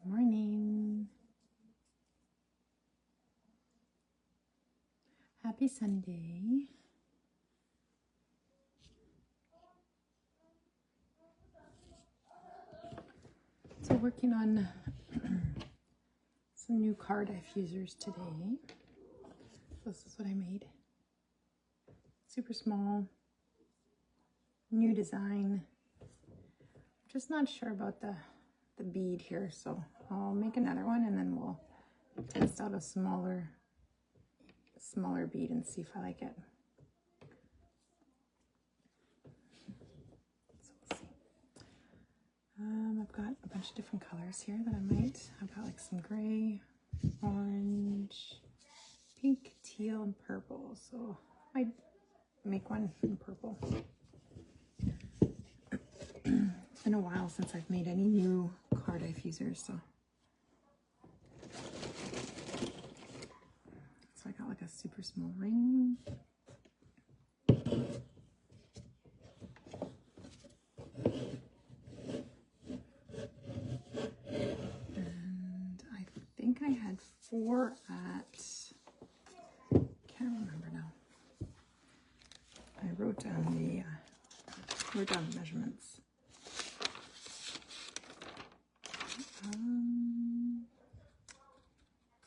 Good morning. Happy Sunday. So working on some new car diffusers today. This is what I made. Super small, new design. Just not sure about the bead here, so I'll make another one and then we'll test out a smaller bead and see if I like it. So we'll see. I've got a bunch of different colors here that I might. I've got like some gray, orange, pink, teal, and purple. So I might make one in purple. It's been a while since I've made any new car diffusers, so I got like a super small ring. And I think I had 4 at, can't remember now. I wrote down the measurements.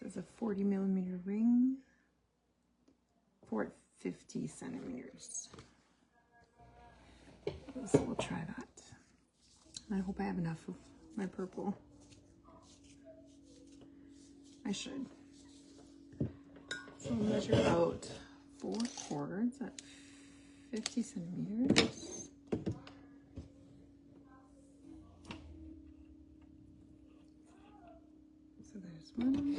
This is a 40 millimeter ring, 4 at 50 centimeters. So we'll try that. I hope I have enough of my purple. I should. So we'll measure out 4 cords at 50 centimeters. So there's one.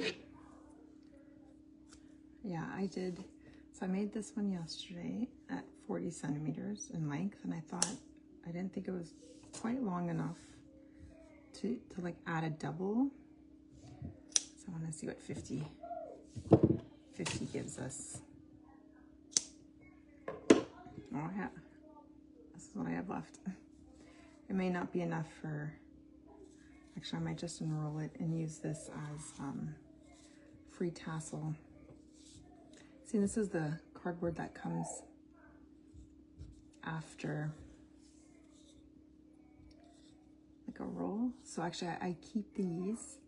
Yeah, I did. So I made this one yesterday at 40 centimeters in length, and I didn't think it was quite long enough to like add a double. So I want to see what 50 gives us. Oh yeah, this is what I have left. It may not be enough for, actually I might just unroll it and use this as free tassel. See, this is the cardboard that comes after like a roll. So actually I keep these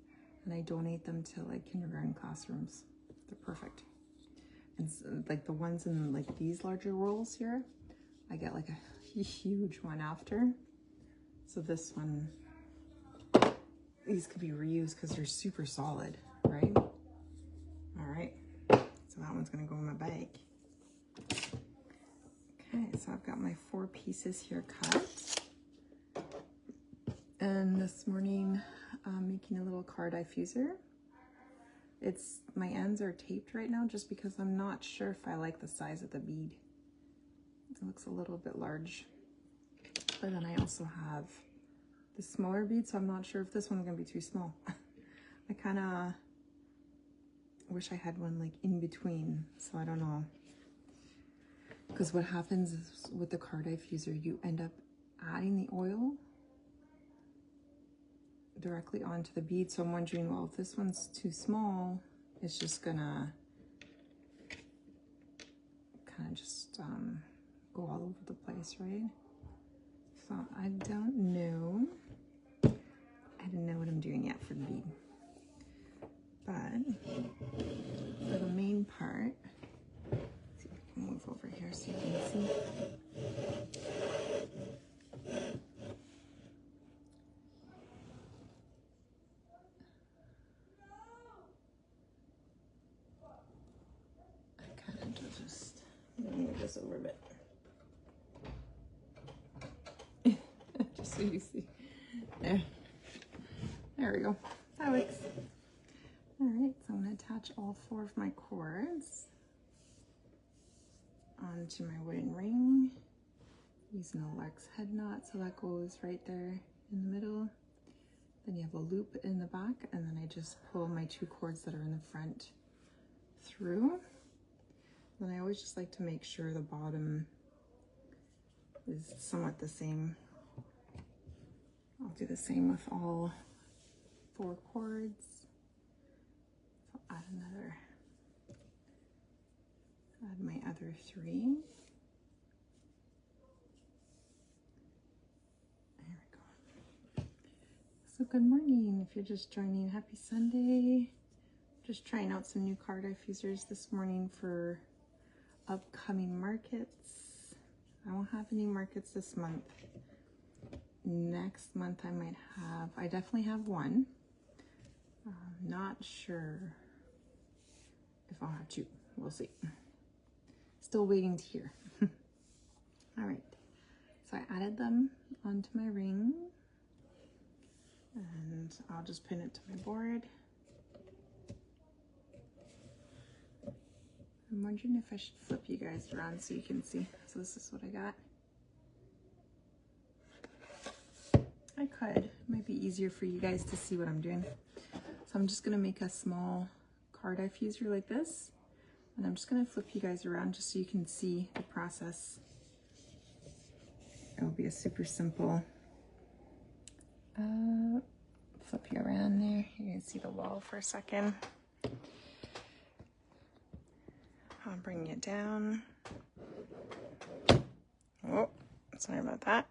and I donate them to like kindergarten classrooms. They're perfect. And so, like the ones in like these larger rolls here, I get like a huge one after. So this one, these could be reused because they're super solid, right? All right, so that one's gonna go in my bag. Okay, so I've got my 4 pieces here cut. And this morning, I'm making a little car diffuser. My ends are taped right now just because I'm not sure if I like the size of the bead. It looks a little bit large. But then I also have the smaller bead, so I'm not sure if this one's gonna be too small. I kind of wish I had one like in between, so I don't know. Because what happens is with the car diffuser, you end up adding the oil directly onto the bead. So I'm wondering, well, if this one's too small, it's just gonna kind of just go all over the place, right? So I don't know. I don't know what I'm doing yet for the bead. But for the main part, let's see if I can move over here so you can see. I kind of just move this over a bit. Just so you see. There we go. That works. All right, so I'm going to attach all 4 of my cords onto my wooden ring using a Lex head knot. So that goes right there in the middle. Then you have a loop in the back, and then I just pull my 2 cords that are in the front through. Then I always just like to make sure the bottom is somewhat the same. I'll do the same with all 4 cords. So I'll add my other 3. There we go. So good morning. If you're just joining, happy Sunday. Just trying out some new card diffusers this morning for upcoming markets. I won't have any markets this month. Next month I definitely have one. Not sure if I'll have 2. We'll see. Still waiting to hear. All right. So I added them onto my ring and I'll just pin it to my board. I'm wondering if I should flip you guys around so you can see. So this is what I got. I could. It might be easier for you guys to see what I'm doing. So I'm just going to make a small card diffuser like this. And I'm just going to flip you guys around just so you can see the process. It'll be a super simple flip you around there. You can see the wall for a second. I'll bring it down. Oh, sorry about that.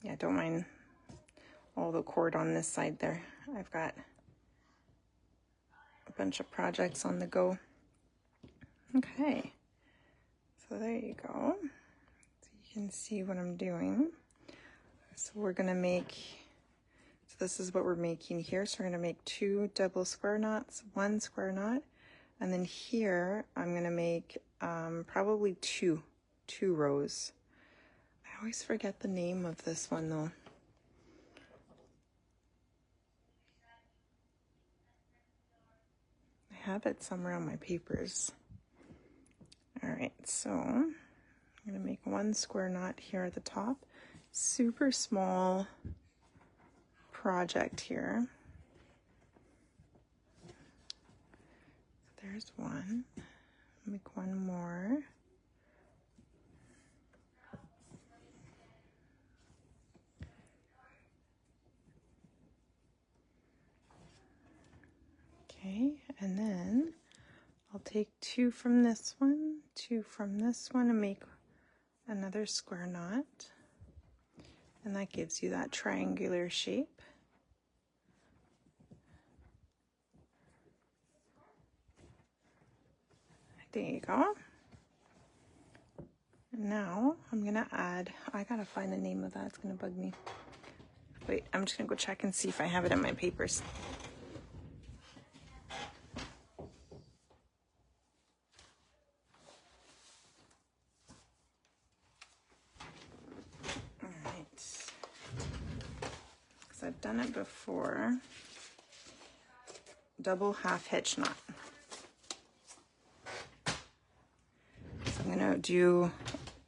Yeah, don't mind all the cord on this side there. I've got a bunch of projects on the go. Okay, so there you go. So you can see what I'm doing. So we're gonna make, so this is what we're making here. So we're gonna make 2 double square knots, 1 square knot, and then here I'm gonna make probably two rows. I always forget the name of this one though. I have it somewhere on my papers. All right, so I'm gonna make 1 square knot here at the top. Super small project here. There's 1. Make 1 more. Okay, and then I'll take 2 from this one, 2 from this one, and make another square knot. And that gives you that triangular shape. There you go. And now I'm gonna add, I gotta find the name of that, it's gonna bug me. Wait, I'm just gonna go check and see if I have it in my papers. I've done it before. Double half hitch knot. So I'm gonna do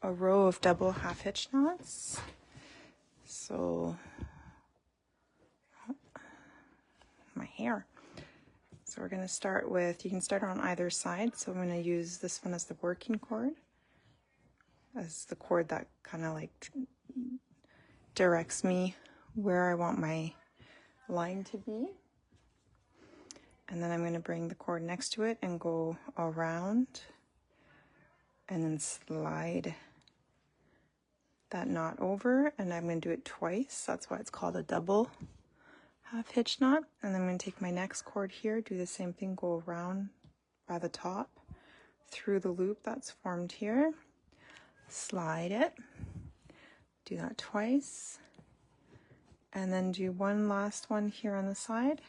a row of double half hitch knots. So my hair. So we're gonna start with, you can start on either side. So I'm gonna use this one as the working cord, as the cord that kind of like directs me where I want my line to be. And then I'm going to bring the cord next to it and go around and then slide that knot over, and I'm going to do it twice. That's why it's called a double half hitch knot. And then I'm going to take my next cord here, do the same thing, go around by the top through the loop that's formed here, slide it, do that twice, and then do one last one here on the side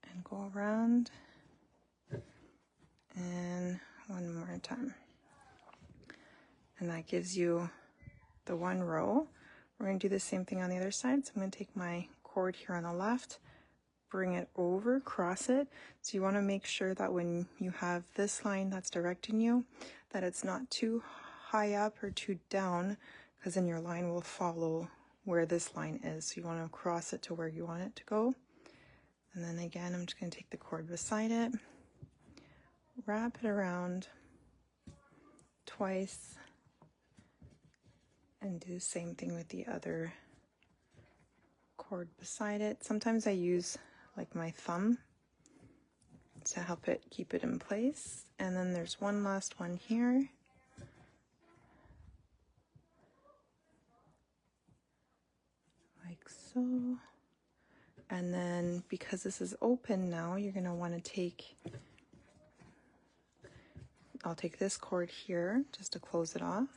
and go around, and one more time. And that gives you the 1 row. We're going to do the same thing on the other side. So I'm going to take my cord here on the left, bring it over, cross it. So you want to make sure that when you have this line that's directing you, that it's not too high up or too down, because then your line will follow where this line is. So you want to cross it to where you want it to go. And then again, I'm just going to take the cord beside it, wrap it around twice, and do the same thing with the other cord beside it. Sometimes I use like my thumb to help it keep it in place. And then there's one last one here. Like so. And then because this is open now, you're going to want to take, I'll take this cord here just to close it off.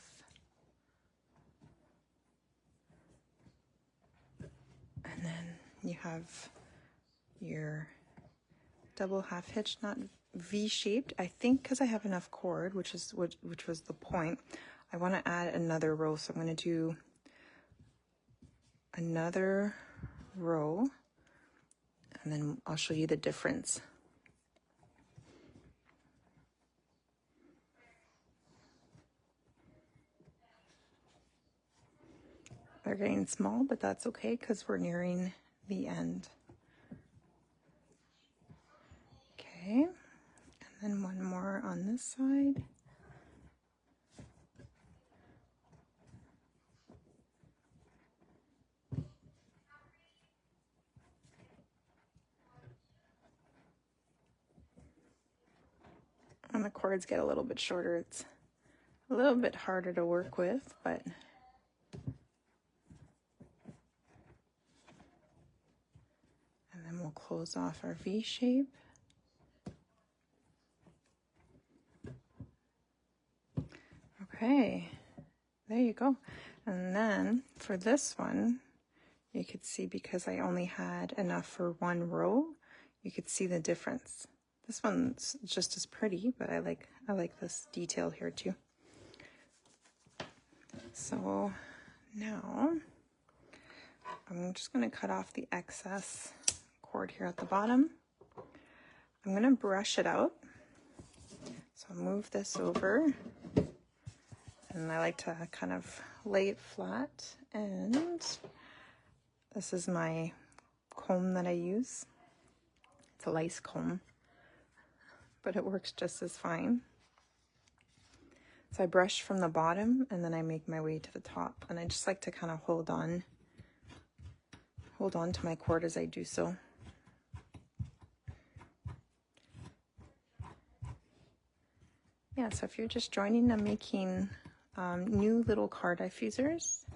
And then you have your double half hitch, not V-shaped. I think because I have enough cord, which was the point, I want to add another row. So I'm going to do another row, and then I'll show you the difference. They're getting small, but that's okay because we're nearing the end. Okay, and then one more on this side. And the cords get a little bit shorter. It's a little bit harder to work with, but and then we'll close off our V shape. Okay, there you go. And then for this one, you could see because I only had enough for one row, you could see the difference. This one's just as pretty, but I like this detail here too. So now I'm just going to cut off the excess cord here at the bottom. I'm going to brush it out. So I'll move this over, and I like to kind of lay it flat, and this is my comb that I use. It's a lice comb, but it works just as fine. So I brush from the bottom and then I make my way to the top, and I just like to kind of hold on to my cord as I do so. Yeah, so if you're just joining, I'm making new little card diffusers.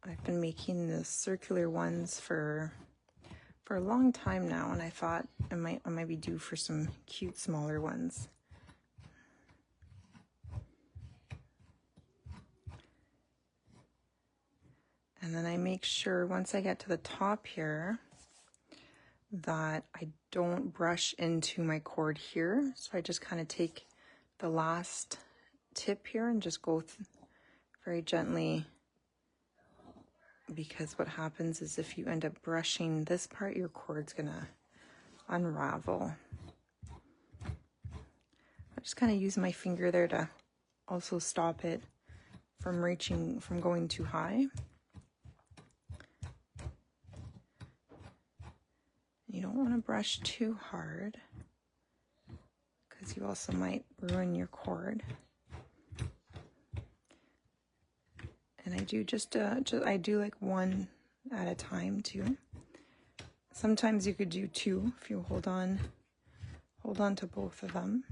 I've been making the circular ones for a long time now, and I thought I might be due for some cute smaller ones. And then I make sure once I get to the top here that I don't brush into my cord here. So I just kind of take the last tip here and just go very gently, because what happens is if you end up brushing this part, your cord's gonna unravel. I just kind of use my finger there to also stop it from going too high. You don't want to brush too hard because you also might ruin your cord. And I do I do like one at a time too. Sometimes you could do two if you hold on to both of them.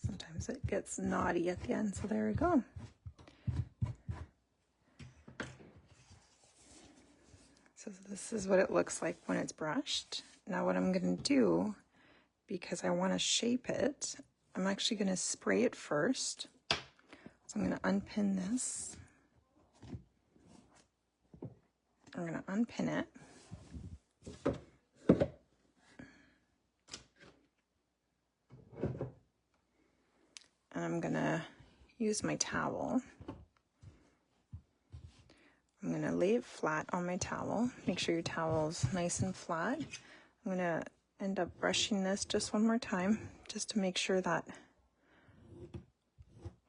Sometimes it gets knotty at the end, so there we go. So this is what it looks like when it's brushed. Now what I'm going to do, because I want to shape it, I'm actually going to spray it first. So I'm going to unpin this. I'm going to unpin it. And I'm going to use my towel. I'm going to lay it flat on my towel. Make sure your towel's nice and flat. I'm going to end up brushing this just one more time, just to make sure that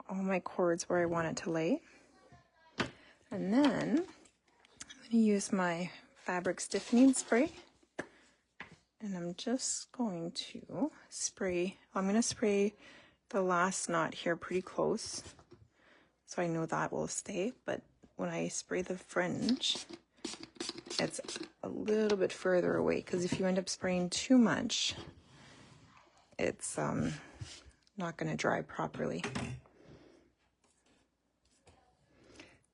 all my cord's where I want it to lay. And then I'm going to use my fabric stiffening spray. And I'm just going to spray, I'm going to spray the last knot here pretty close, so I know that will stay. But when I spray the fringe, it's a little bit further away, because if you end up spraying too much, it's not going to dry properly.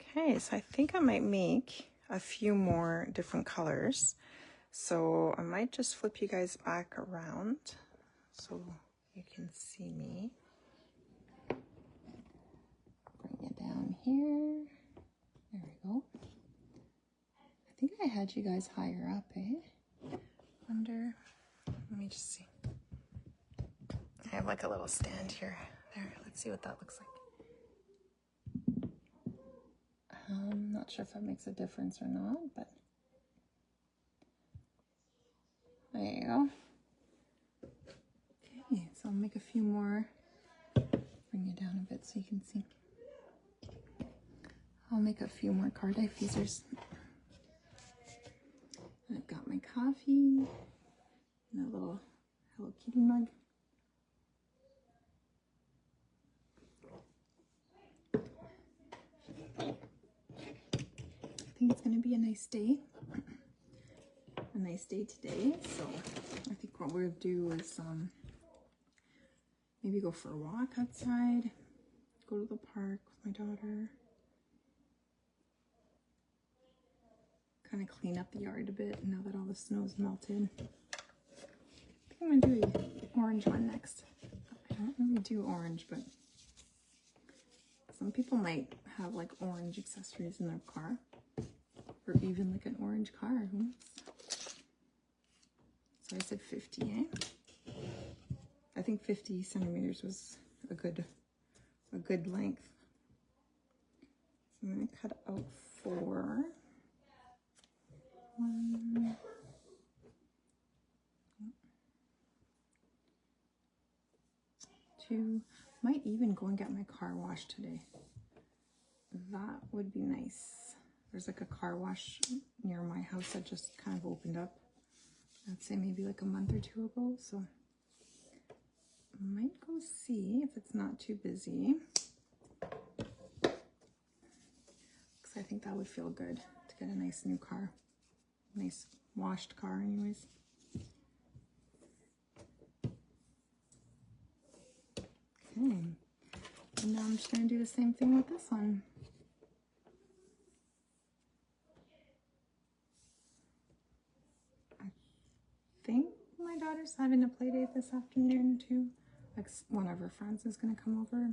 Okay, so I think I might make a few more different colors. So I might just flip you guys back around so you can see me. Bring it down here. There we go. I think I had you guys higher up, eh? Under, let me just see. I have like a little stand here. There, let's see what that looks like. I'm not sure if that makes a difference or not, but there you go. Okay, so I'll make a few more. Bring it down a bit so you can see. I'll make a few more car diffusers. I've got my coffee and a little Hello Kitty mug. I think it's going to be a nice day. A nice day today. So I think what we'll do is maybe go for a walk outside, go to the park with my daughter, kind of clean up the yard a bit now that all the snow's melted. I think I'm going to do the orange one next. I don't really do orange, but some people might have like orange accessories in their car. Or even like an orange car. Who knows? So I said 50, eh? I think 50 centimeters was a good length. So I'm going to cut out 4. 1, 2. Might even go and get my car washed today. That would be nice. There's like a car wash near my house that just kind of opened up. I'd say maybe like a month or 2 ago. So I might go see if it's not too busy. Because I think that would feel good to get a nice new car. Nice washed car anyways. Okay. And now I'm just going to do the same thing with this one. I think my daughter's having a play date this afternoon too. Like one of her friends is going to come over.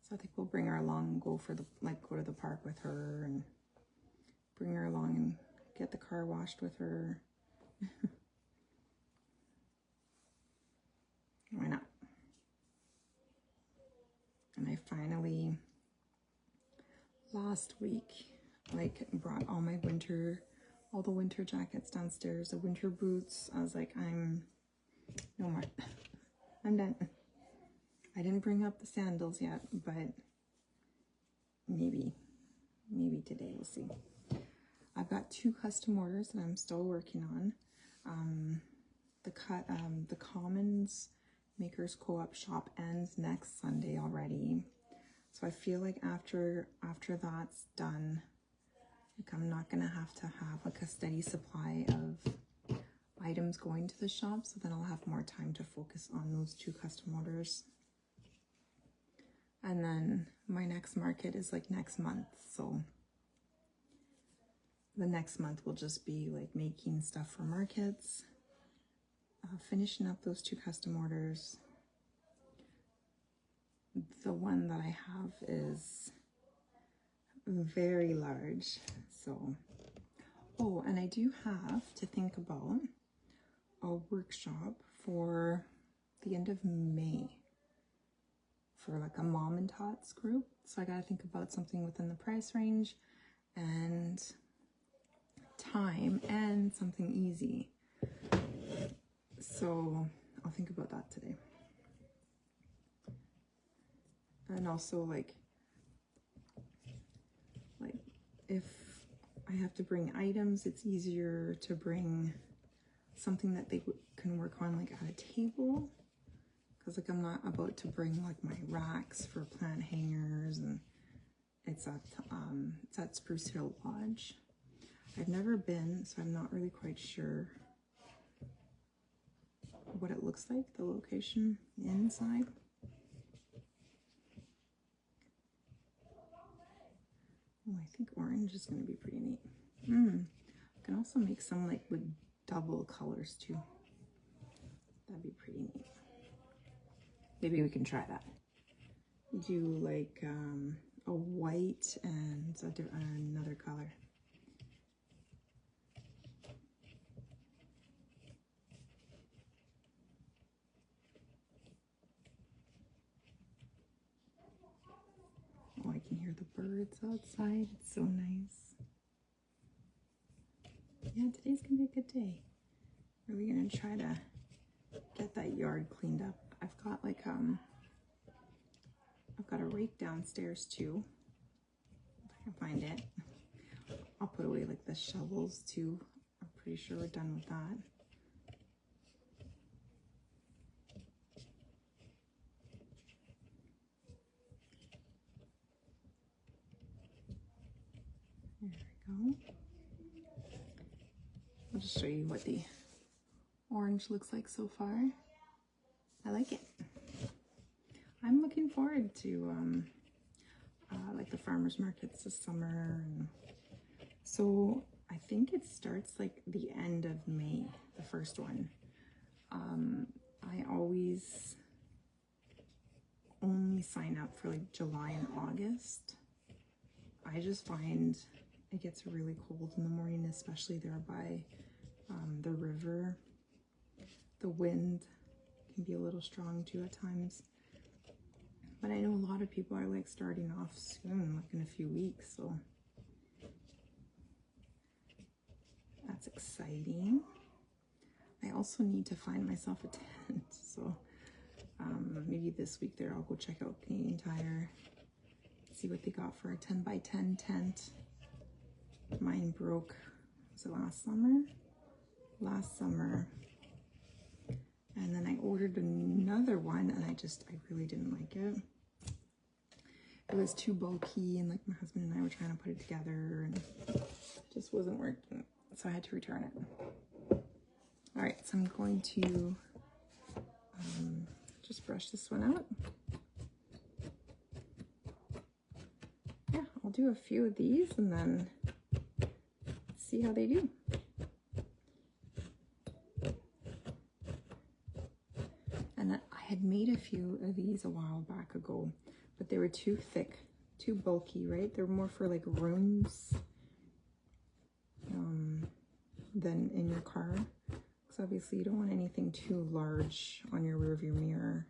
So I think we'll bring her along and go for the, go to the park with her and bring her along and get the car washed with her. Why not? And I finally, last week, brought all my all the winter jackets downstairs, the winter boots. I was like, I'm no more. I'm done. I didn't bring up the sandals yet, but maybe today, we'll see. I've got 2 custom orders that I'm still working on. The Commons Makers Co-op shop ends next Sunday already. So I feel like after that's done, like I'm not gonna have like a steady supply of items going to the shop, so then I'll have more time to focus on those 2 custom orders. And then my next market is like next month, so the next month will just be like making stuff for markets, finishing up those 2 custom orders. The one that I have is very large, so oh, and I do have to think about a workshop for the end of May for like a mom and tots group. So I gotta think about something within the price range and time and something easy. So I'll think about that today. And also like if I have to bring items, it's easier to bring something that they can work on like at a table, because like I'm not about to bring like my racks for plant hangers, and it's at Spruce Hill Lodge. I've never been, so I'm not really quite sure what it looks like, the location inside. Oh, I think orange is going to be pretty neat. I can also make some like with double colors too. That'd be pretty neat. Maybe we can try that. Do like a white and another color. Oh, I can hear the birds outside. It's so nice. Yeah, today's gonna be a good day. Really gonna try to get that yard cleaned up. I've got like I've got a rake downstairs too, if I can find it. I'll put away like the shovels too. I'm pretty sure we're done with that. There we go. I'll just show you what the orange looks like so far. I like it. I'm looking forward to like the farmers markets this summer, and so I think it starts like the end of May, the first one. I always only sign up for like July and August. I just find it gets really cold in the morning, especially there by the river. The wind can be a little strong too at times. But I know a lot of people are like starting off soon, like in a few weeks, so that's exciting. I also need to find myself a tent, so maybe this week there I'll go check out Canadian Tire, see what they got for a 10 by 10 tent. Mine broke, was it last summer? Last summer. And then I ordered another one, and I really didn't like it. It was too bulky, and like my husband and I were trying to put it together, and it just wasn't working. So I had to return it. All right, so I'm going to just brush this one out. Yeah, I'll do a few of these and then see how they do. And I had made a few of these a while back ago, but they were too thick, too bulky, right? They're more for like rooms than in your car. Because obviously you don't want anything too large on your rearview mirror.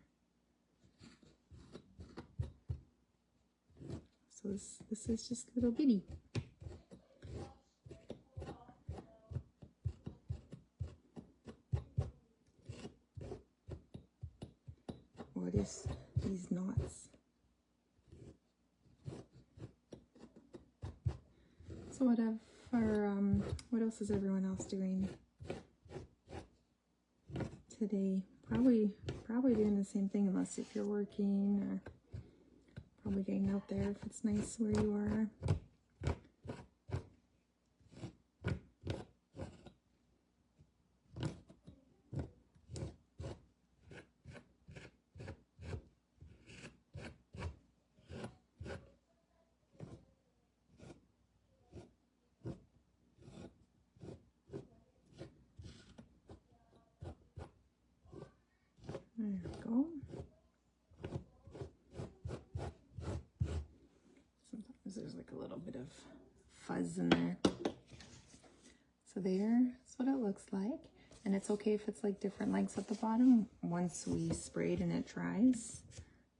So this is just little bitty. What is these knots? So what else is everyone else doing today? Probably doing the same thing, unless if you're working, or probably getting out there if it's nice where you are. There we go. Sometimes there's like a little bit of fuzz in there. So there's what it looks like. And it's okay if it's like different lengths at the bottom. Once we spray it and it dries,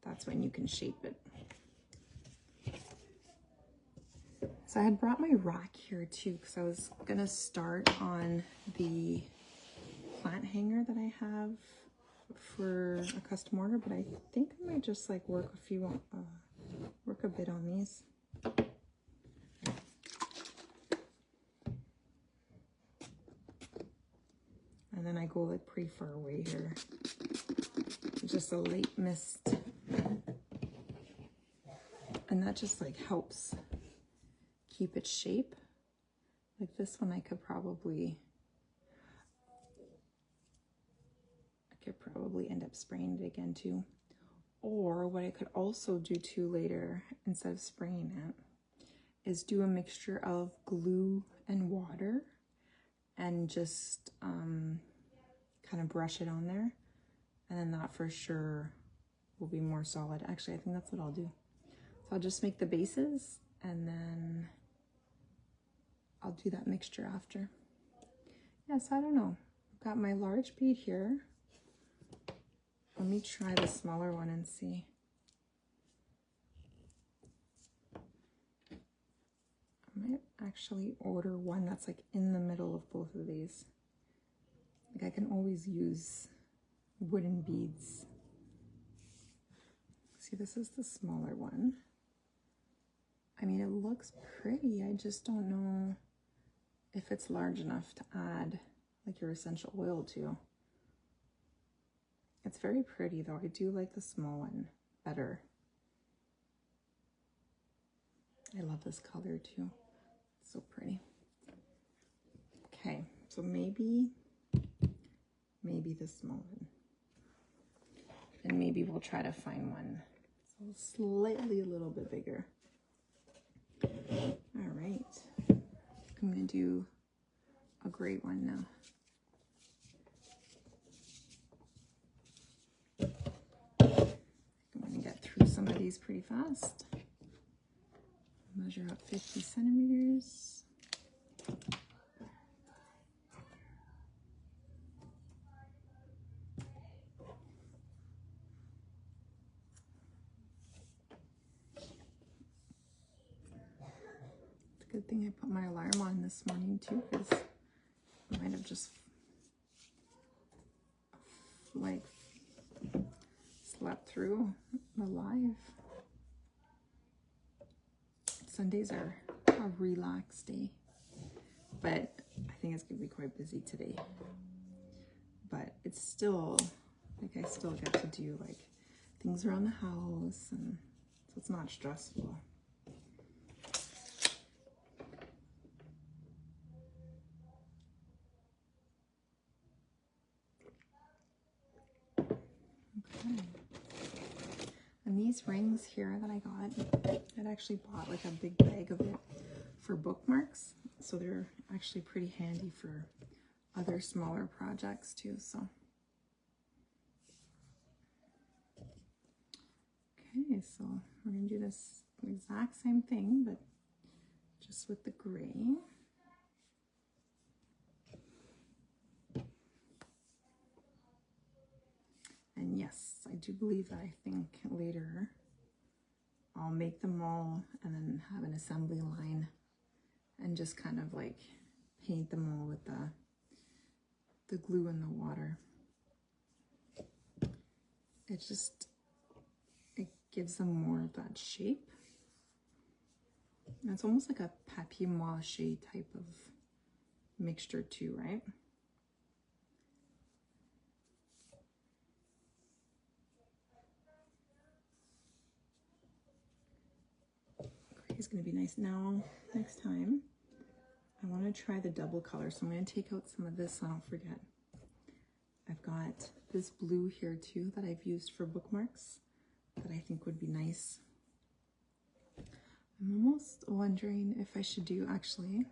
that's when you can shape it. So I had brought my rack here too, because I was gonna start on the plant hanger that I have for a custom order, but I think I might just like work a bit on these. And then I go like pretty far away here. Just a light mist. And that just like helps keep its shape. Like this one I could probably end up spraying it again too. Or what I could also do too later, instead of spraying it, is do a mixture of glue and water and just kind of brush it on there. And then that for sure will be more solid. Actually, I think that's what I'll do. So I'll just make the bases and then I'll do that mixture after. Yes, I don't know. I've got my large bead here. Let me try the smaller one and see. I might actually order one that's like in the middle of both of these. Like I can always use wooden beads. See, this is the smaller one. I mean, it looks pretty. I just don't know if it's large enough to add like your essential oil to. It's very pretty though. I do like the small one better. I love this color too. It's so pretty. Okay, so maybe the small one. And maybe we'll try to find one so slightly a little bit bigger. All right, I'm gonna do a great one now. I'm gonna get through some of these pretty fast. Measure out 50 centimeters. It's a good thing I put my alarm on this morning too, because I might have just like slept through the live. Sundays are a relaxed day, but I think it's gonna be quite busy today. But it's still, like I still get to do like things around the house, and so it's not stressful. Okay. And these rings here that I got, I actually bought like a big bag of it for bookmarks. So they're actually pretty handy for other smaller projects too, so. Okay, so we're gonna do this exact same thing, but just with the gray. And yes, I do believe that I think later I'll make them all and then have an assembly line and just kind of like paint them all with the glue and the water. It gives them more of that shape. And it's almost like a papier mâché type of mixture too, right? It's going to be nice. Now, next time, I want to try the double color. So I'm going to take out some of this so I don't forget. I've got this blue here too that I've used for bookmarks that I think would be nice. I'm almost wondering if I should do, actually,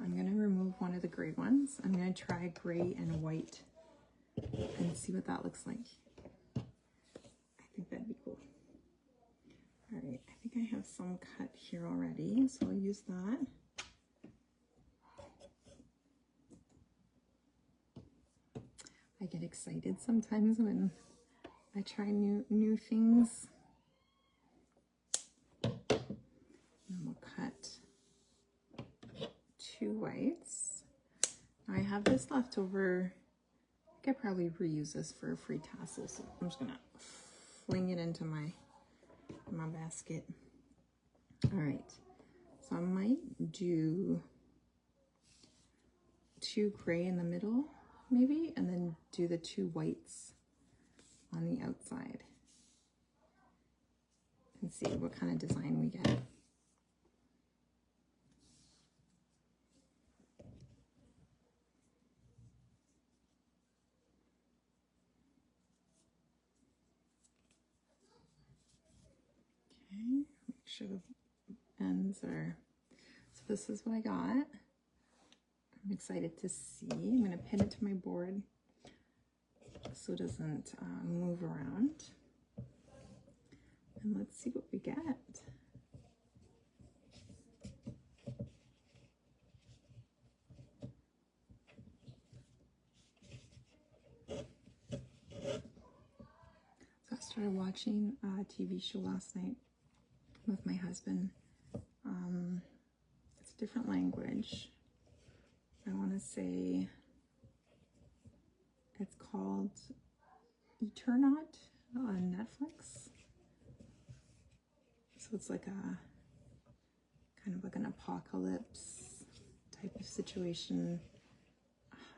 I'm going to remove one of the gray ones. I'm going to try gray and white and see what that looks like. I think that'd be cool. All right, I think I have some cut here already, so I'll use that. I get excited sometimes when I try new things. And we'll cut 2 whites. I have this left over. I could probably reuse this for a free tassel, so I'm just gonna fling it into my basket. All right, so I might do 2 gray in the middle maybe, and then do the 2 whites on the outside and see what kind of design we get. Okay, make sure the ends are, so this is what I got. I'm excited to see. I'm going to pin it to my board just so it doesn't move around. And let's see what we get. So I started watching a TV show last night with my husband. It's a different language. I want to say it's called Eternaut on Netflix. So it's like a kind of like an apocalypse type of situation.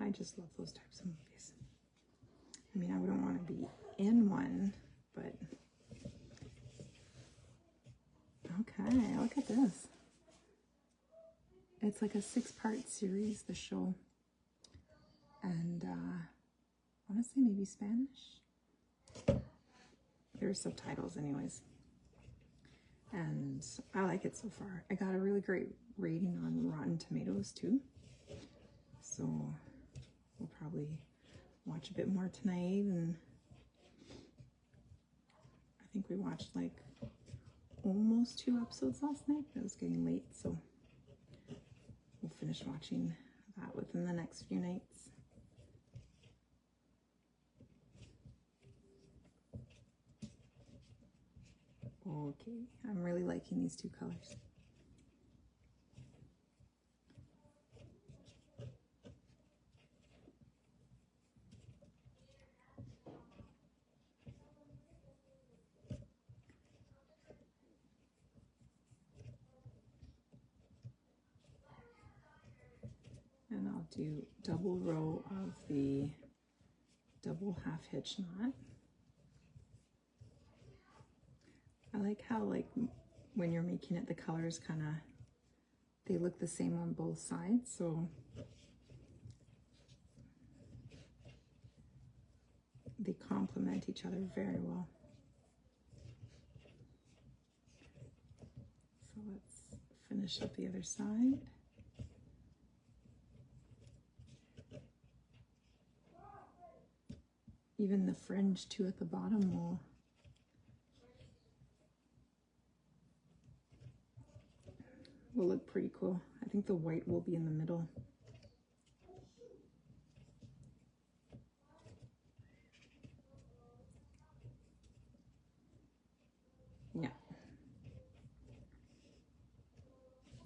I just love those types of movies. I mean, I wouldn't want to be in one, but okay, look at this. It's like a 6-part series, the show. And I want to say maybe Spanish. There are subtitles anyways. And I like it so far. I got a really great rating on Rotten Tomatoes too. So we'll probably watch a bit more tonight. And I think we watched like almost 2 episodes last night. It was getting late, so we'll finish watching that within the next few nights. Okay, I'm really liking these 2 colors. And I'll do double row of the double half hitch knot. I like how, like, when you're making it, the colors kind of, they look the same on both sides, so they complement each other very well. So let's finish up the other side. Even the fringe too at the bottom will look pretty cool. I think the white will be in the middle. Yeah.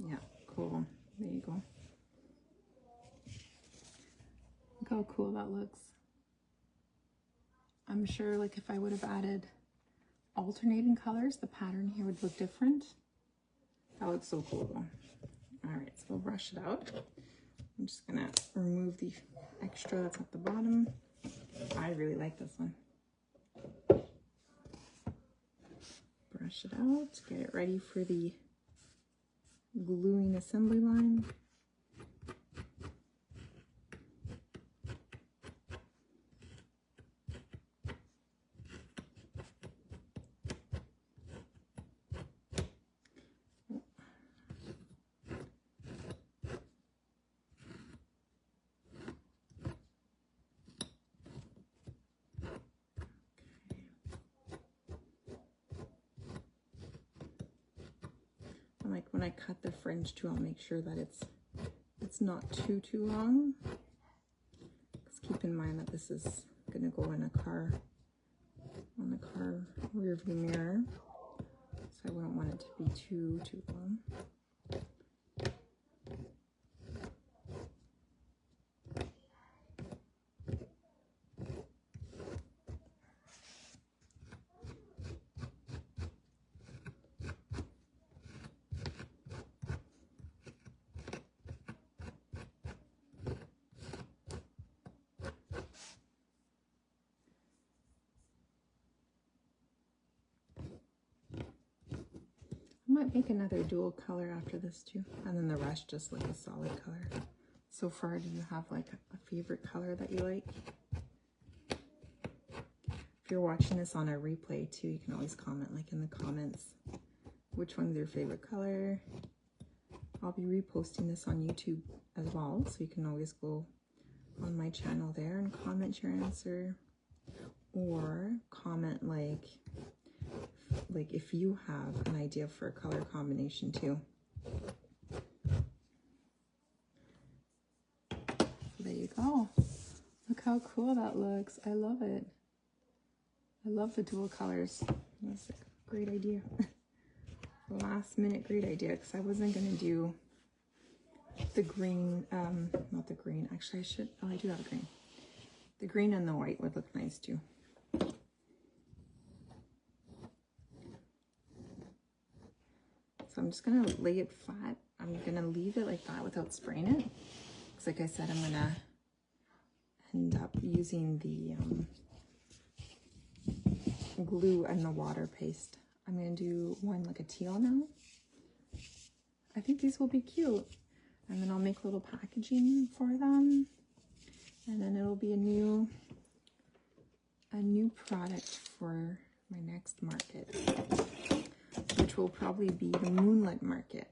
Yeah, cool. There you go. Look how cool that looks. I'm sure, like, if I would have added alternating colors, the pattern here would look different. That looks so cool though. All right, so we'll brush it out. I'm just gonna remove the extra that's at the bottom. I really like this one. Brush it out, get it ready for the gluing assembly line. Like when I cut the fringe too, I'll make sure that it's not too long. Just keep in mind that this is gonna go in a car, on the car rear view mirror, so I wouldn't want it to be too long. might make another dual color after this too, and then the rest just like a solid color. So far, do you have like a favorite color that you like? If you're watching this on a replay too, you can always comment like in the comments which one's your favorite color. I'll be reposting this on YouTube as well, so you can always go on my channel there and comment your answer, or comment like if you have an idea for a color combination too. So there you go. Look how cool that looks. I love it. I love the dual colors. That's a great idea. Last minute great idea, because I wasn't going to do the green, not the green, actually I do have a green. The green and the white would look nice too. So I'm just going to lay it flat. I'm going to leave it like that without spraying it. Because like I said, I'm going to end up using the glue and the water paste. I'm going to do one like a teal now. I think these will be cute. And then I'll make little packaging for them. And then it'll be a new product for my next market, which will probably be the Moonlit Market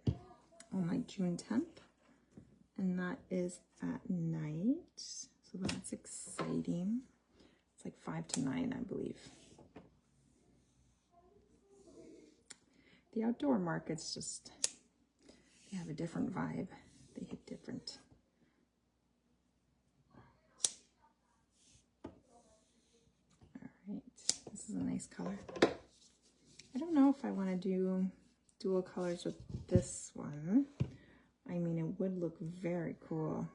on like June 10th. And that is at night. So that's exciting. It's like 5 to 9, I believe. The outdoor markets just, they have a different vibe. They hit different. All right, this is a nice color. I don't know if I want to do dual colors with this one. I mean, it would look very cool.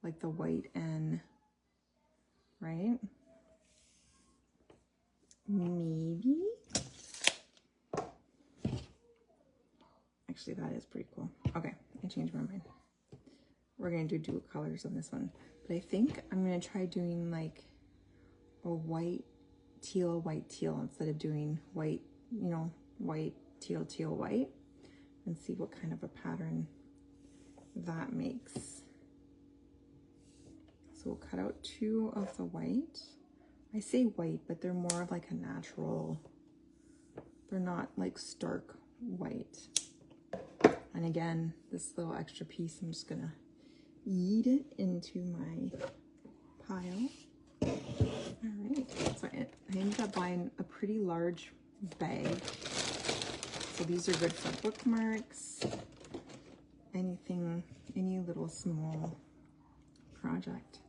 Like the white and, right? Maybe. Actually, that is pretty cool. Okay, I changed my mind. We're going to do dual colors on this one. But I think I'm going to try doing like a white, teal, instead of doing white, you know, white, teal, teal, white. And see what kind of a pattern that makes. So we'll cut out 2 of the white. I say white, but they're more of like a natural, they're not like stark white. And again, this little extra piece, I'm just gonna yeet it into my pile. All right, so I ended up buying a pretty large bag. So these are good for bookmarks, anything, any little small project.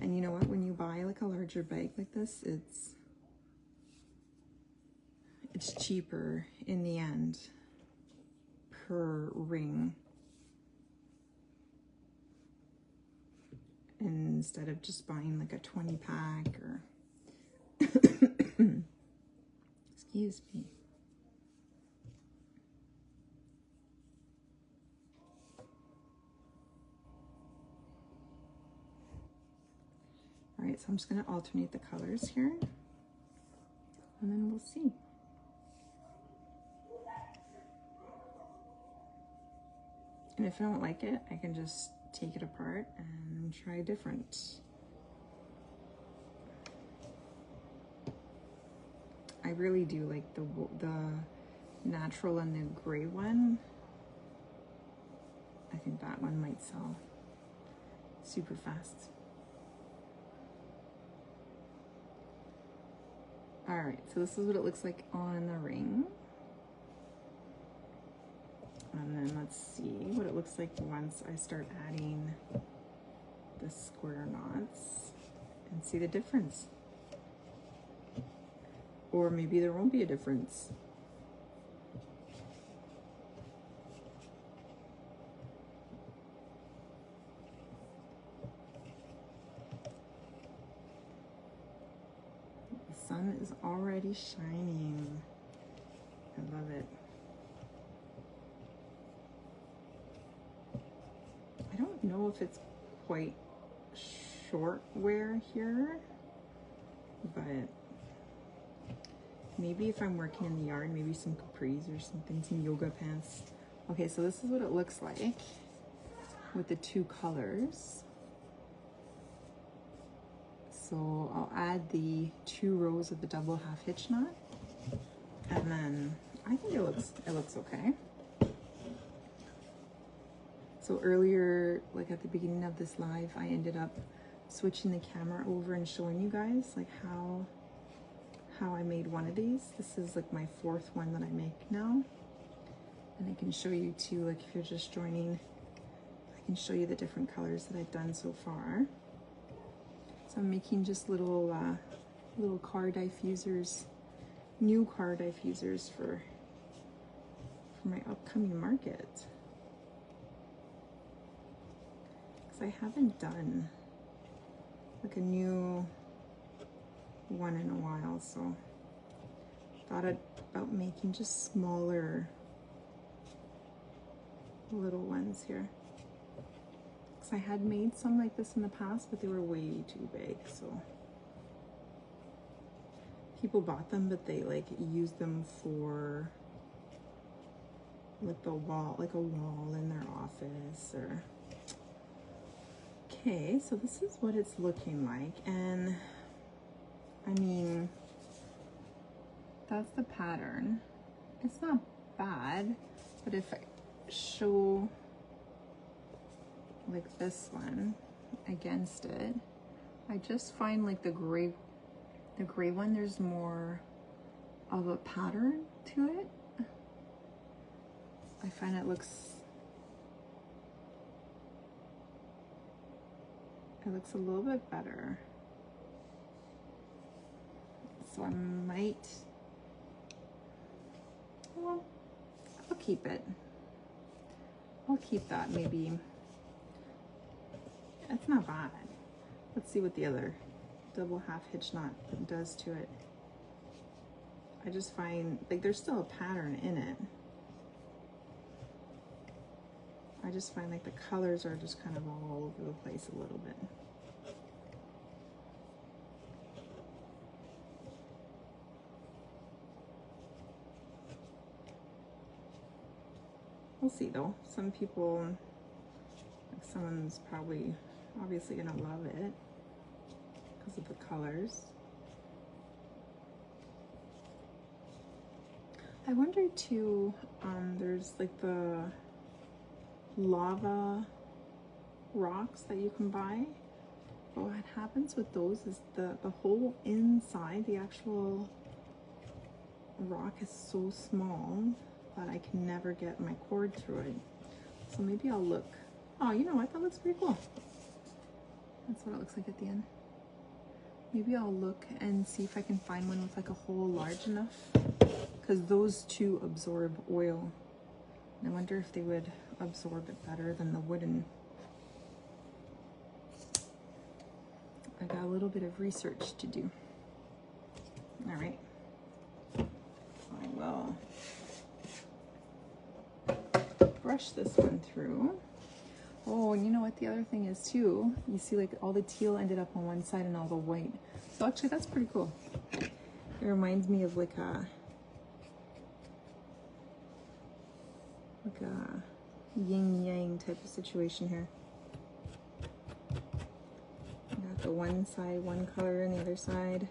And you know what, when you buy like a larger bag like this, it's cheaper in the end per ring, instead of just buying like a 20 pack or excuse me. All right, so I'm just going to alternate the colors here, and then we'll see. And if I don't like it, I can just take it apart and try different. I really do like the natural and the gray one. I think that one might sell super fast. All right, so this is what it looks like on the ring. And then let's see what it looks like once I start adding the square knots and see the difference. Or maybe there won't be a difference. The sun is already shining. I love it. I don't know if it's quite short wear here, but Maybe if I'm working in the yard, maybe some capris or something, some yoga pants. Okay, so this is what it looks like with the two colors. So I'll add the 2 rows of the double half hitch knot, and then I think it looks okay. So earlier, like at the beginning of this live, I ended up switching the camera over and showing you guys like how I made one of these. This is like my 4th one that I make now. And I can show you too, like if you're just joining, I can show you the different colors that I've done so far. So I'm making just little little car diffusers, new car diffusers for my upcoming market. Because I haven't done like a new one in a while, so thought about making just smaller little ones here. Because I had made some like this in the past, but they were way too big, so people bought them, but they like used them for like the wall, like a wall in their office or. Okay, so this is what it's looking like, and I mean, that's the pattern. It's not bad, but if I show like this one against it, I just find like the gray one, there's more of a pattern to it. I find it looks a little bit better. So I might, well, I'll keep it. I'll keep that maybe. It's not bad. Let's see what the other double half hitch knot does to it. I just find like there's still a pattern in it. I just find like the colors are just kind of all over the place a little bit. We'll see though. Some people, like someone's probably obviously gonna love it because of the colors. I wonder too, there's like the lava rocks that you can buy, but what happens with those is the hole inside the actual rock is so small that I can never get my cord through it. So maybe I'll look. Oh, you know what? That looks pretty cool. That's what it looks like at the end. Maybe I'll look and see if I can find one with like a hole large enough, because those two absorb oil. And I wonder if they would absorb it better than the wooden. I got a little bit of research to do. All right. I will brush this one through. Oh, and you know what the other thing is too? You see like all the teal ended up on one side and all the white. So actually that's pretty cool. It reminds me of like a yin yang type of situation here. I got the one side one color and the other side.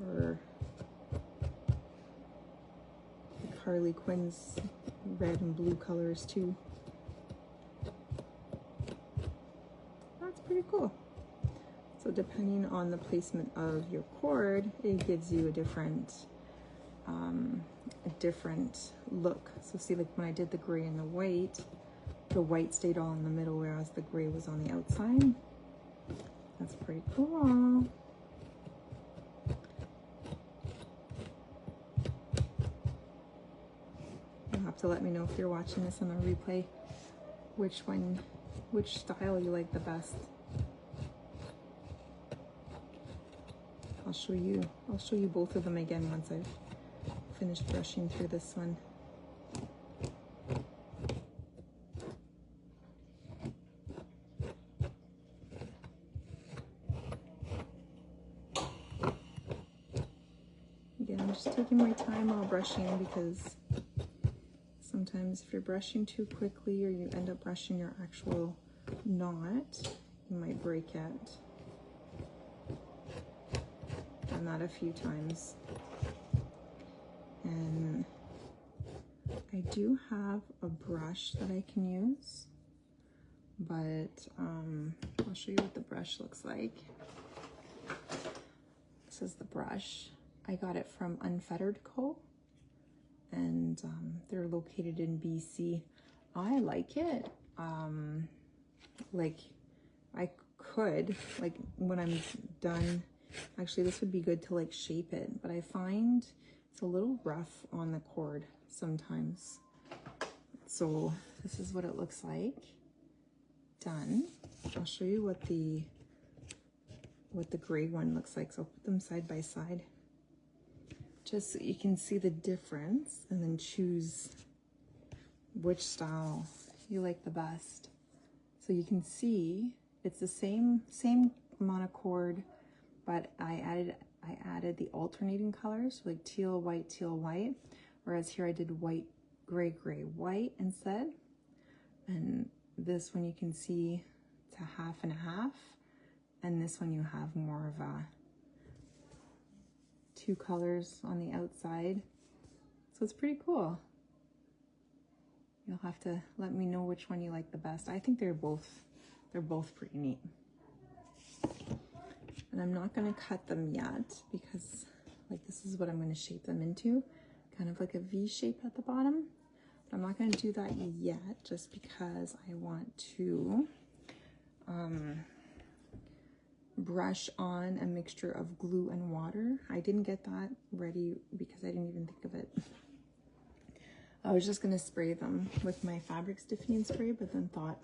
Or like Harley Quinn's red and blue colors too. That's pretty cool. So depending on the placement of your cord, it gives you a different look. So see, like when I did the gray and the white stayed all in the middle, whereas the gray was on the outside. That's pretty cool. You'll have to let me know if you're watching this on a replay, which style you like the best. I'll show you both of them again once I've finished brushing through this one. just taking my time while brushing, because sometimes if you're brushing too quickly or you end up brushing your actual knot, you might break it. Done that a few times. And I do have a brush that I can use, but I'll show you what the brush looks like. This is the brush. I got it from Unfettered Co. And they're located in BC. I like it. Like, I could, like, when I'm done, actually this would be good to like shape it, but I find it's a little rough on the cord sometimes. So this is what it looks like done. I'll show you what the gray one looks like. So I'll put them side by side, just so you can see the difference, and then choose which style you like the best. So you can see it's the same amount of cord, but I added the alternating colors, like teal, white, whereas here I did white, gray, white instead. And this one you can see it's a half and a half, and this one you have more of a two colors on the outside. So it's pretty cool. You'll have to let me know which one you like the best. I think they're both pretty neat. And I'm not gonna cut them yet, because like this is what I'm gonna shape them into, kind of like a V shape at the bottom. But I'm not gonna do that yet, just because I want to brush on a mixture of glue and water. I didn't get that ready because I didn't even think of it. I was just gonna spray them with my fabric stiffening spray, but then thought,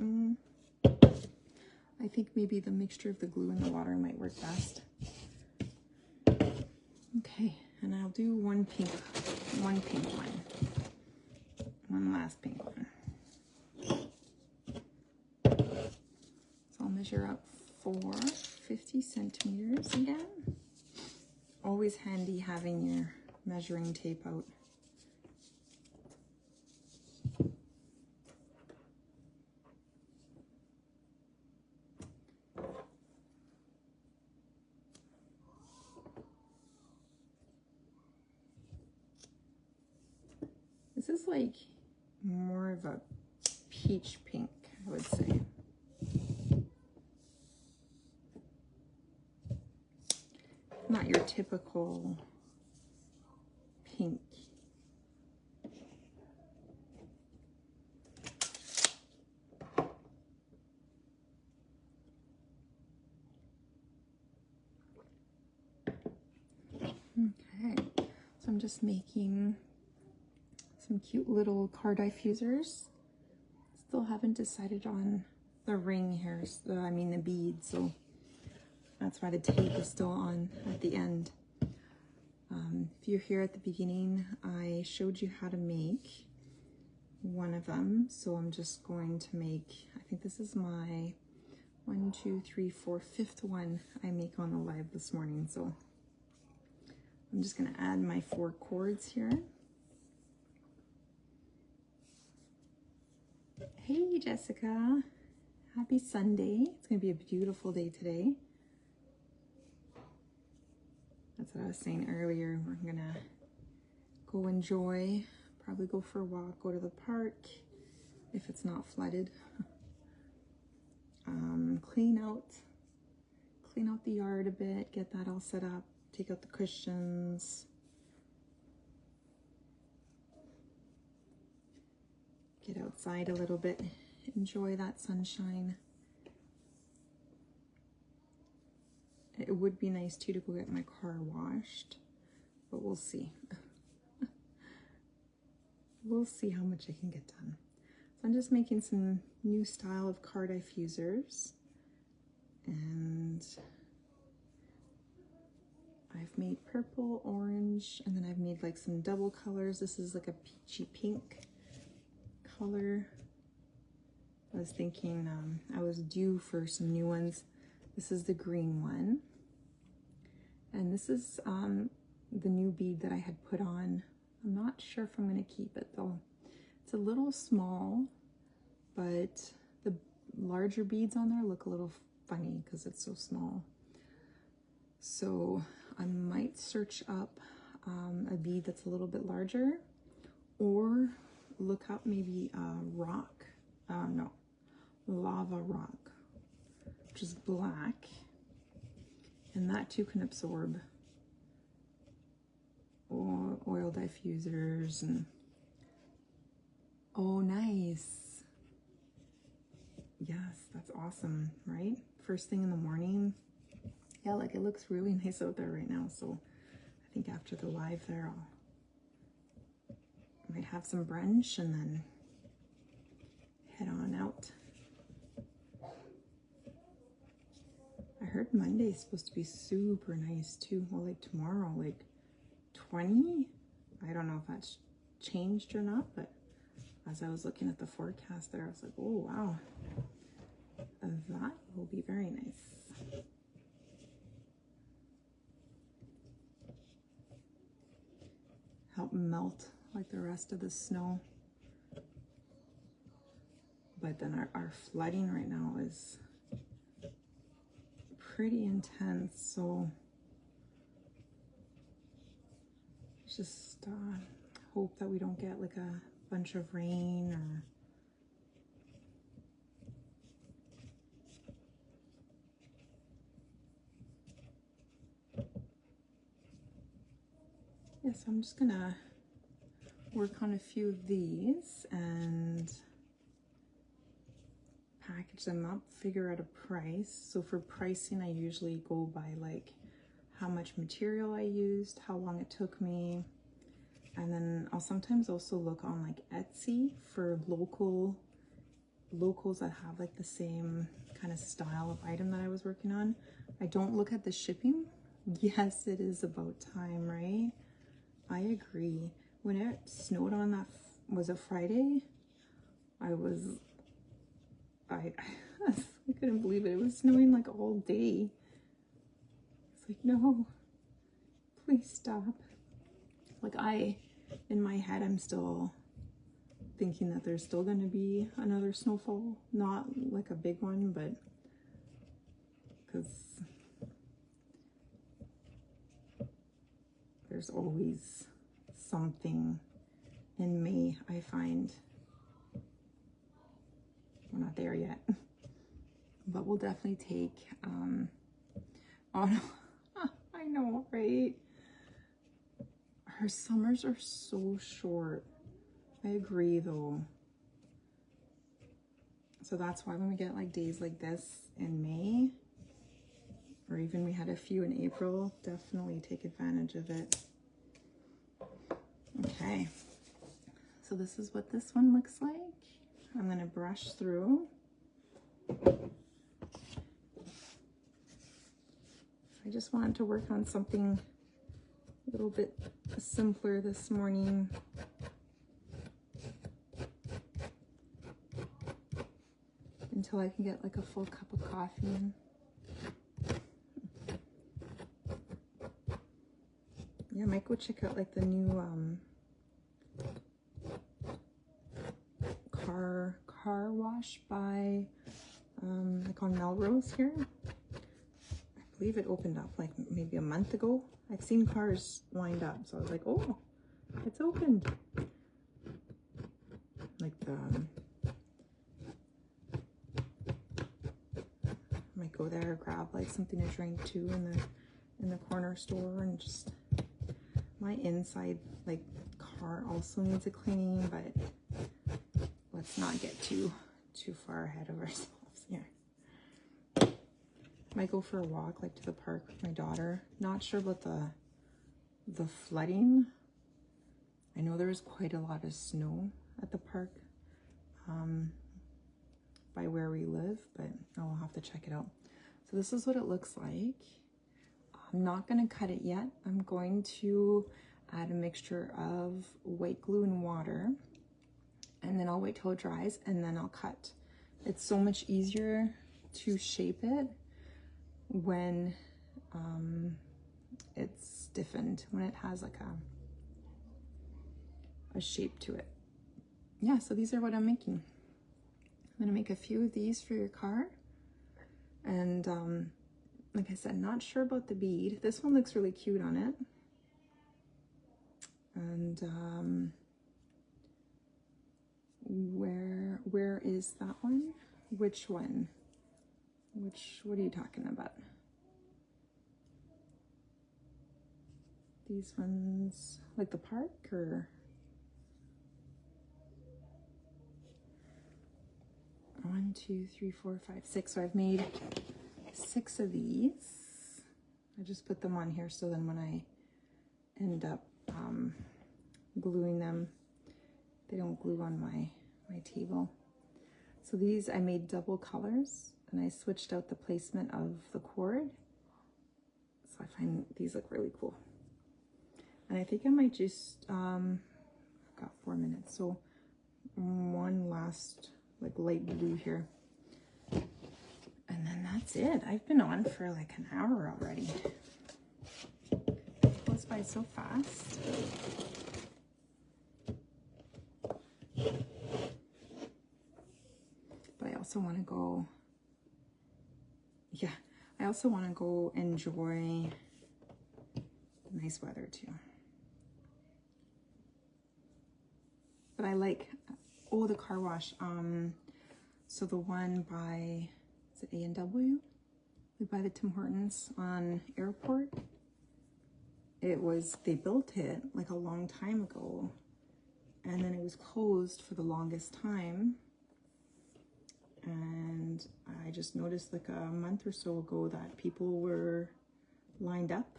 I think maybe the mixture of the glue and the water might work best. Okay, and I'll do one pink one. One last pink one. So I'll measure up for 50 centimeters again. Always handy having your measuring tape out. This is like more of a peach pink, I would say. Not your typical pink. Okay, so I'm just making some cute little car diffusers. Still haven't decided on the ring here, I mean the beads, so that's why the tape is still on at the end. If you're here at the beginning, I showed you how to make one of them, so I'm just going to make, I think this is my 1, 2, 3, 4, 5th one I make on the live this morning. So I'm just going to add my 4 cords here. Hey Jessica, happy Sunday. It's going to be a beautiful day today. That's what I was saying earlier. We're going to go enjoy, probably go for a walk, go to the park if it's not flooded. Clean out the yard a bit, get that all set up, take out the cushions. Get outside a little bit, enjoy that sunshine. It would be nice too to go get my car washed, but we'll see. We'll see how much I can get done. So I'm just making some new style of car diffusers, and I've made purple, orange, and then I've made like some double colors. This is like a peachy pink color. I was thinking I was due for some new ones. This is the green one, and this is the new bead that I had put on. I'm not sure if I'm going to keep it though. It's a little small, but the larger beads on there look a little funny because it's so small. So I might search up a bead that's a little bit larger, or look up maybe rock, no, lava rock, which is black, and that too can absorb oil diffusers. And oh, nice. Yes, that's awesome, right? First thing in the morning. Yeah, like it looks really nice out there right now. So I think after the live there, I might have some brunch and then head on out. I heard Monday's supposed to be super nice too. Well, like tomorrow, like 20. I don't know if that's changed or not, but as I was looking at the forecast there, I was like, oh wow, that will be very nice. Help melt like the rest of the snow. But then our flooding right now is pretty intense, so just hope that we don't get like a bunch of rain or yes, I'm just gonna work on a few of these and package them up, figure out a price. So for pricing, I usually go by like how much material I used, how long it took me, and then I'll sometimes also look on like Etsy for locals that have like the same kind of style of item that I was working on. I don't look at the shipping. Yes, it is about time, right? I agree. When it snowed on that, was a Friday, I couldn't believe it. It was snowing like all day. It's like, no, please stop. Like in my head, I'm still thinking that there's still going to be another snowfall. Not like a big one, but because there's always something in May, I find. We're not there yet, but we'll definitely take, oh no, I know, right? Our summers are so short. I agree though. So that's why when we get like days like this in May, or even we had a few in April, definitely take advantage of it. Okay, so this is what this one looks like. I'm gonna brush through. I just wanted to work on something a little bit simpler this morning. Until I can get like a full cup of coffee in. Yeah, I might go check out like the new car wash by like on Melrose here. I believe it opened up like maybe a month ago. I've seen cars lined up, so I was like, oh, it's opened. Like the might go there, grab like something to drink too in the corner store, and just my inside like car also needs a cleaning, but let's not get too far ahead of ourselves here. Might go for a walk like to the park with my daughter. Not sure about the flooding. I know there was quite a lot of snow at the park by where we live, but I'll have to check it out. So this is what it looks like. I'm not going to cut it yet. I'm going to add a mixture of white glue and water, and then I'll wait till it dries and then I'll cut. It's so much easier to shape it when it's stiffened when it has like a shape to it. Yeah, so these are what I'm making. I'm gonna make a few of these for your car. And like I said, not sure about the bead. This one looks really cute on it. And where is that one? Which one? What are you talking about? These ones, like the park, or? 1, 2, 3, 4, 5, 6. So I've made 6 of these. I just put them on here so then when I end up gluing them, they don't glue on my table. So these I made double colors, and I switched out the placement of the cord. So I find these look really cool. And I think I might just, I've got 4 minutes, so one last like light blue here. And then that's it. I've been on for like an hour already. It goes by so fast. But I also want to go, yeah, I also want to go enjoy the nice weather too. But I like, oh, the car wash. So the one by, is it A&W? By the Tim Hortons on Airport. They built it like a long time ago, and then it was closed for the longest time. And I just noticed like a month or so ago that people were lined up.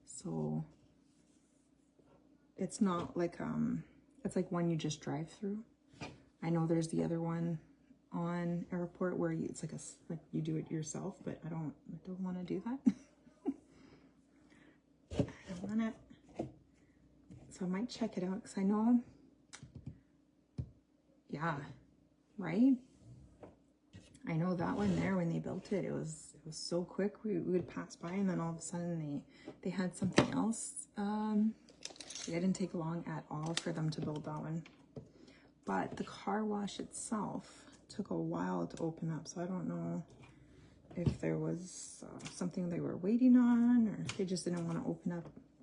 So it's not like, it's like one you just drive through. I know there's the other one on Airport where it's like like you do it yourself, but I don't want to do that. I don't want to. So I might check it out because I know, yeah, right? I know that one there, when they built it, it was so quick. We would pass by, and then all of a sudden they had something else. It didn't take long at all for them to build that one. But the car wash itself took a while to open up, so I don't know if there was something they were waiting on, or if they just didn't want to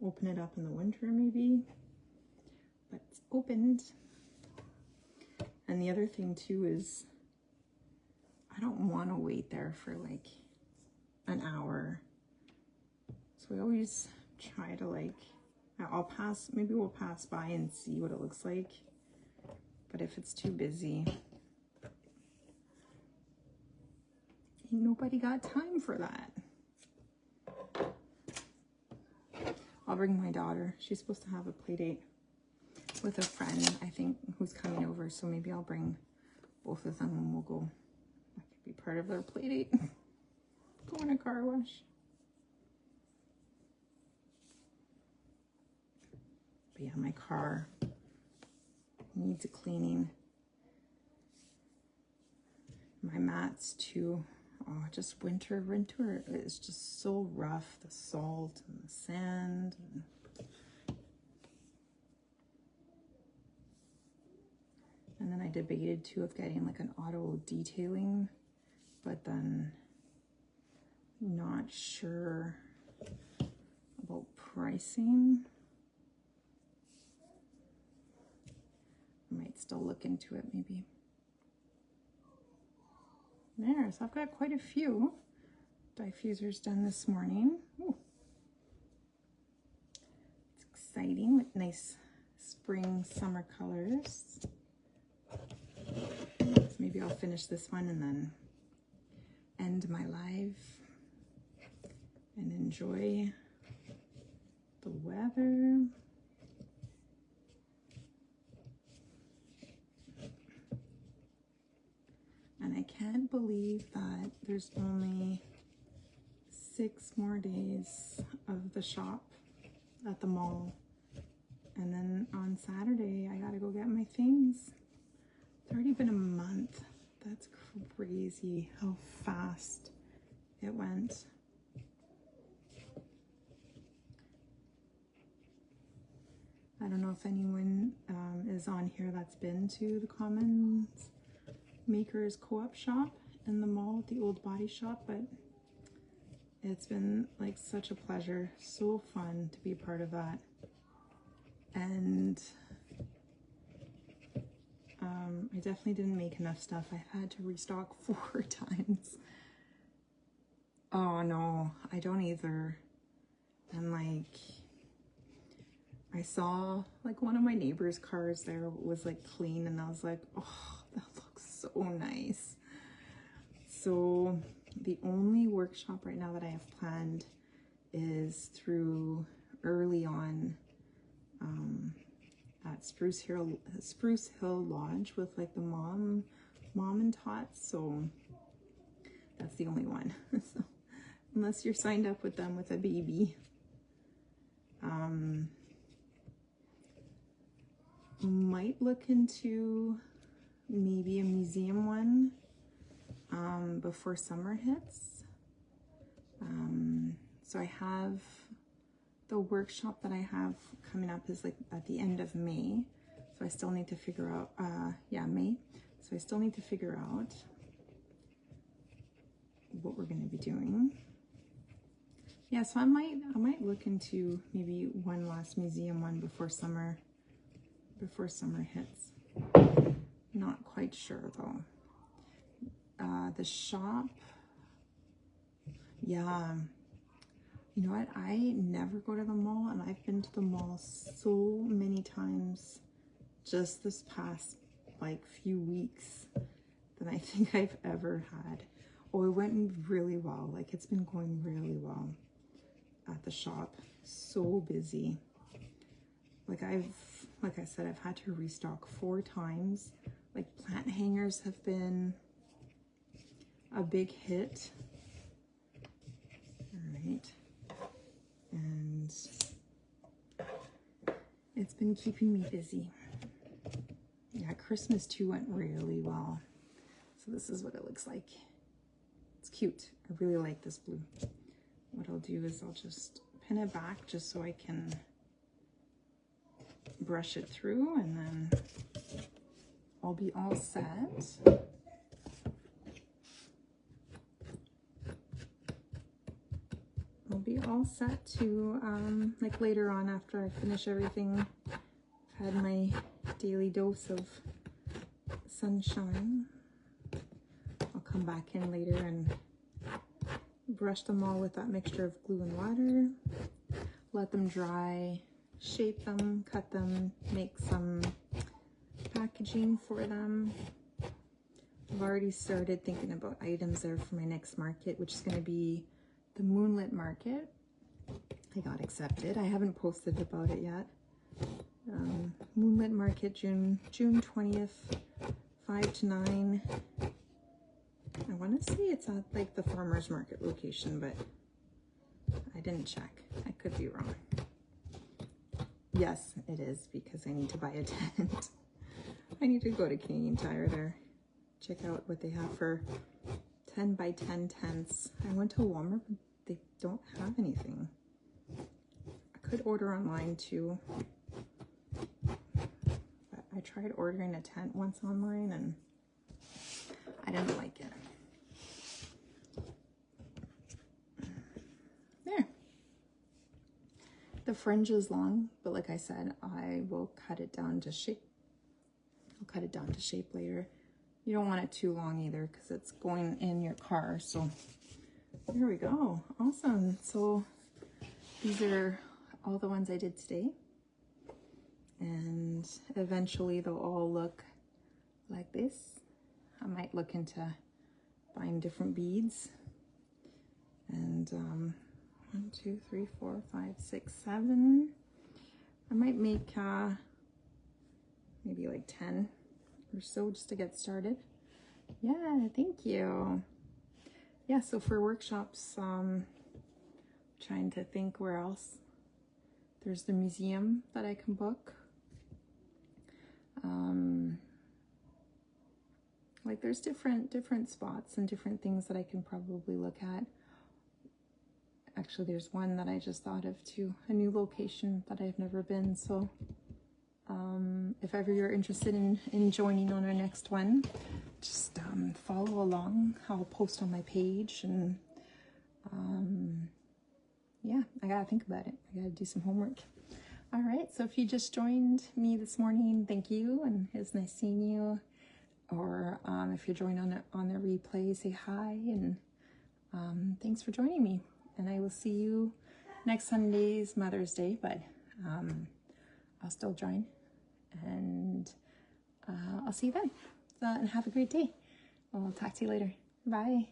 open it up in the winter maybe. But it's opened. And the other thing too is I don't want to wait there for like an hour. So we always try to like, maybe we'll pass by and see what it looks like. But if it's too busy, ain't nobody got time for that. I'll bring my daughter. She's supposed to have a play date with a friend, I think, who's coming over. So maybe I'll bring both of them and we'll go. That could be part of their play date. Go on a car wash. But yeah, my car needs a cleaning. My mats too. Oh, just winter is just so rough. The salt and the sand. And then I debated too of getting like an auto detailing, but then not sure about pricing. I might still look into it maybe. There, so I've got quite a few diffusers done this morning. Ooh. It's exciting with nice spring, summer colors. So maybe I'll finish this one and then end my live and enjoy the weather. And I can't believe that there's only 6 more days of the shop at the mall. And then on Saturday, I gotta go get my things. It's already been a month. That's crazy how fast it went. I don't know if anyone is on here that's been to the Commons Makers Co-op shop in the mall, the Old Body Shop, but it's been like such a pleasure, so fun to be a part of that. And I definitely didn't make enough stuff. I had to restock 4 times. Oh no, I don't either. And like, I saw like one of my neighbor's cars there was like clean, and I was like, oh, that looks so nice. So the only workshop right now that I have planned is through early on at Spruce Hill Lodge with like the mom and tots. So that's the only one. So unless you're signed up with them with a baby, might look into maybe a museum one before summer hits. So I have the workshop that I have coming up is like at the end of May. So I still need to figure out, May. So I still need to figure out what we're going to be doing. Yeah, so I might look into maybe one last museum one before summer hits. Not quite sure though. The shop, yeah. You know what? I never go to the mall, and I've been to the mall so many times just this past like few weeks than I think I've ever had. Oh, it went really well. Like, it's been going really well at the shop. So busy. Like I said, I've had to restock 4 times. Like, plant hangers have been a big hit. All right. And it's been keeping me busy. Yeah, Christmas too went really well. So this is what it looks like. It's cute. I really like this blue. What I'll do is I'll just pin it back just so I can brush it through, and then I'll be all set. I'll be all set to, like later on after I finish everything, I've had my daily dose of sunshine. I'll come back in later and brush them all with that mixture of glue and water, let them dry, shape them, cut them, make some packaging for them. I've already started thinking about items there for my next market, which is going to be the Moonlit Market. I got accepted. I haven't posted about it yet. Moonlit Market, June 20th, 5 to 9. I want to say it's at like the farmer's market location, but I didn't check. I could be wrong. Yes, it is, because I need to buy a tent. I need to go to Canadian Tire there. Check out what they have for 10 by 10 tents. I went to Walmart, but they don't have anything. I could order online too. But I tried ordering a tent once online and I didn't like it. There. The fringe is long, but like I said, I will cut it down to shape. I'll cut it down to shape later. You don't want it too long either because it's going in your car. So there we go. Awesome. So these are all the ones I did today. And eventually they'll all look like this. I might look into buying different beads. And 1, 2, 3, 4, 5, 6, 7. I might make maybe like 10 or so just to get started. Yeah, thank you. Yeah, so for workshops, trying to think where else. There's the museum that I can book. Like there's different spots and different things that I can probably look at. Actually, there's one that I just thought of too, a new location that I've never been, so if ever you're interested in joining on our next one, just follow along. I'll post on my page, and yeah, I gotta think about it. I gotta do some homework. All right, so if you just joined me this morning, thank you, and it's nice seeing you. Or if you're joining on the replay, say hi, and thanks for joining me. And I will see you next Sunday's Mother's Day, but I'll still join, and I'll see you then. And have a great day. I'll talk to you later. Bye.